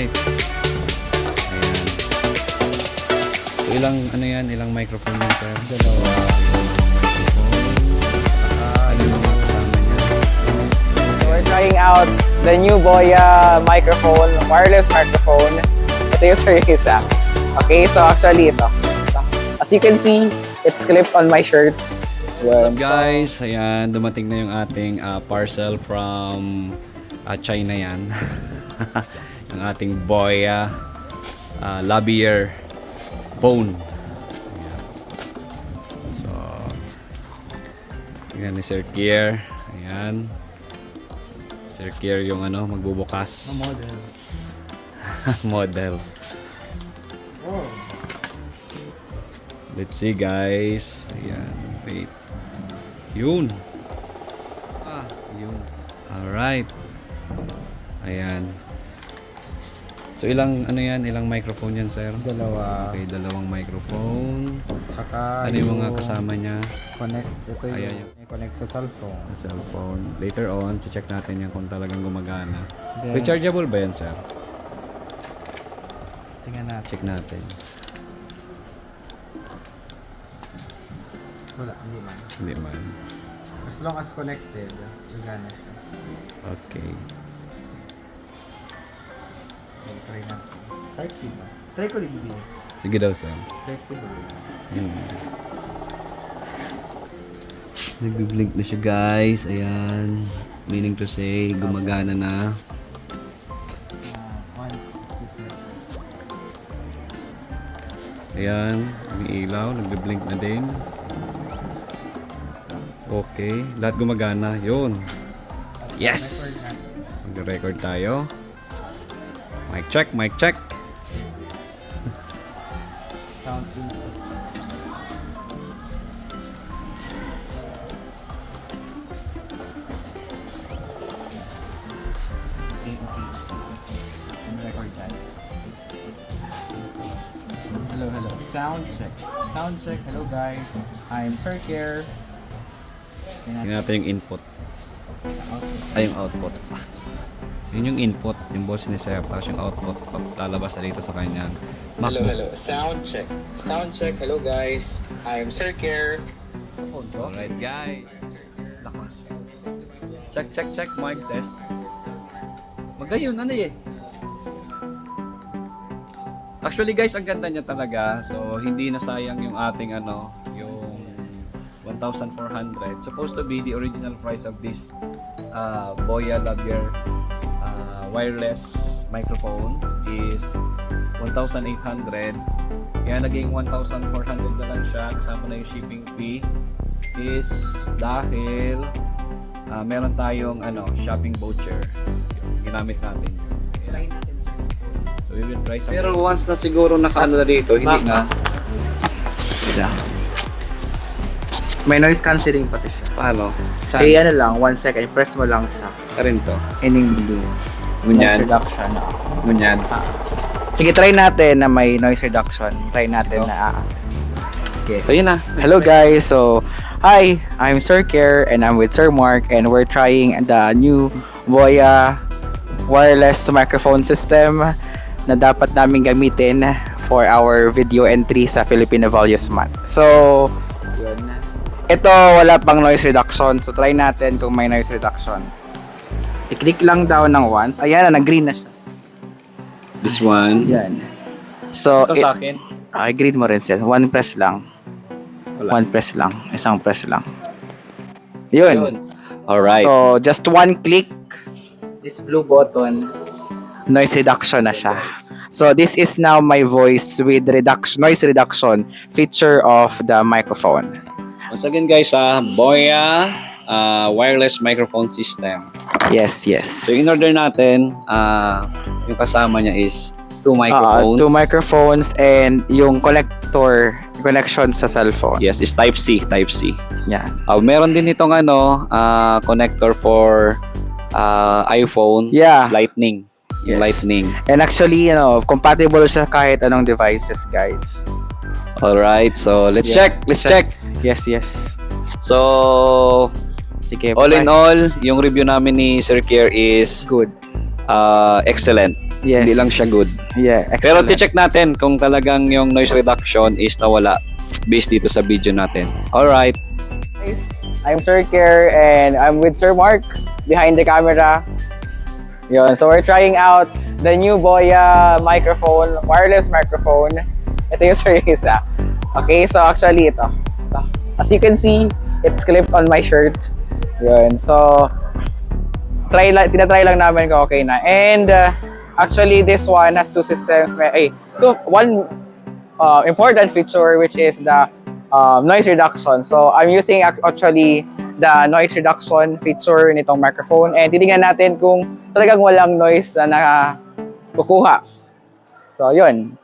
Alright. Ayan. So, ilang microphone yan, sir? Dalawa. Ano yung mga kasama niya? So we're trying out the new Boya microphone, wireless microphone. Ito yung series ah. Okay, so actually ito. As you can see, it's clipped on my shirt. What's up guys? Ayan, dumating na yung ating parcel from China yan. Yung ating Boya lavalier phone. Ayan. So, tingnan ni Sir Kier. Ayan. Sir Kier yung magbubukas. Model. Model. Oh. Let's see guys. Ayan. Wait. Yun. Yun. Alright. Ayan. So ilang ilang microphone yan, sir? Dalawa. Okay, dalawang microphone. Tsaka Ano yung mga kasama niya? connect. Ito yung Ayan may connect sa cellphone. Cellphone. Later on, check natin yan kung talagang gumagana. Then, Rechargeable ba yan, sir? tingnan natin. Check natin. Wala, hindi man. Hindi man. As long as connected, gagana siya. Okay. Okay, try natin. Type C ba? Try ko din. Sige daw, sir. Type C ba? Nagbi-blink na siya, guys. Ayan. Meaning to say, gumagana na. 1, 2, 3. Ayan. Ang ilaw. Nagbi-blink na din. Okay. Lahat gumagana. Yun. Yes! Mag-record tayo. Mic check, mic check. Sound input. Okay. Record that. Hello. Sound check. Sound check. Hello guys. I'm Sir Kier. Tingnan natin yung input. Okay. Ay, yung output. Yun yung input, yung boss ni Sir. Tapos yung output, lalabas na dito sa kanyang MacBook. Hello. Sound check. Sound check. Hello guys. I'm Sir Kier. Alright, guys. Lakas. Check. Mic test. Magayon, Actually guys, ang ganda niya talaga. So, hindi na sayang yung ating yung 1,400. Supposed to be the original price of this Boya lavalier wireless microphone is 1,800. Kaya naging 1,400 na lang siya. Kasama na yung shipping fee is dahil meron tayong shopping voucher. Ginamit natin. Kaya, so we will try some. Pero once na siguro nakaano na dito, hindi na. May noise cancelling pati siya. Paano? Eh, ano lang, 1 second, press mo lang siya. Rin to. Ining blue. Ganyan. Noise reduction. Ganyan. Sige, try natin na may noise reduction. Try natin na. Okay. So yun na. Hello guys. So, hi, I'm Sir Kier and I'm with Sir Mark and we're trying the new Boya wireless microphone system na dapat namin gamitin for our video entry sa Filipino Values Month. So, ito wala pang noise reduction. So, try natin kung may noise reduction. I-click lang daw ng once. Ayan na, nag-green na siya. This one. Yan. So, Ito sa akin. green mo rin siya. One press lang. Wala. One press lang. Isang press lang. Yun. Alright. So, just one click. This blue button. Noise reduction na siya. So, this is now my voice with noise reduction feature of the microphone. Once again guys, Boya wireless microphone system. Yes. So in order natin, yung kasama niya is two microphones. Two microphones and yung connection sa cellphone. Yes, is type C. Yan. Meron din itong connector for iPhone. Yeah. Is Lightning. Yung Yes. Lightning. And actually, compatible siya kahit anong devices, guys. Alright, so let's check. Yes. So, Sige, all in all, yung review namin ni Sir Kier is good. excellent. Yes. Hindi lang siya good. Yeah, Pero excellent. check natin kung talagang yung noise reduction is nawala based dito sa video natin. Alright. Guys, I'm Sir Care and I'm with Sir Mark behind the camera. Yun, so we're trying out the new Boya microphone, wireless microphone. Ito yung series Okay, so actually ito. As you can see, it's clipped on my shirt. Yun, so tinatry lang namin kung okay na. And actually, this one has two systems. One important feature which is the noise reduction. So I'm using actually the noise reduction feature nitong microphone and titingnan natin kung talagang walang noise na nakukuha. So yun.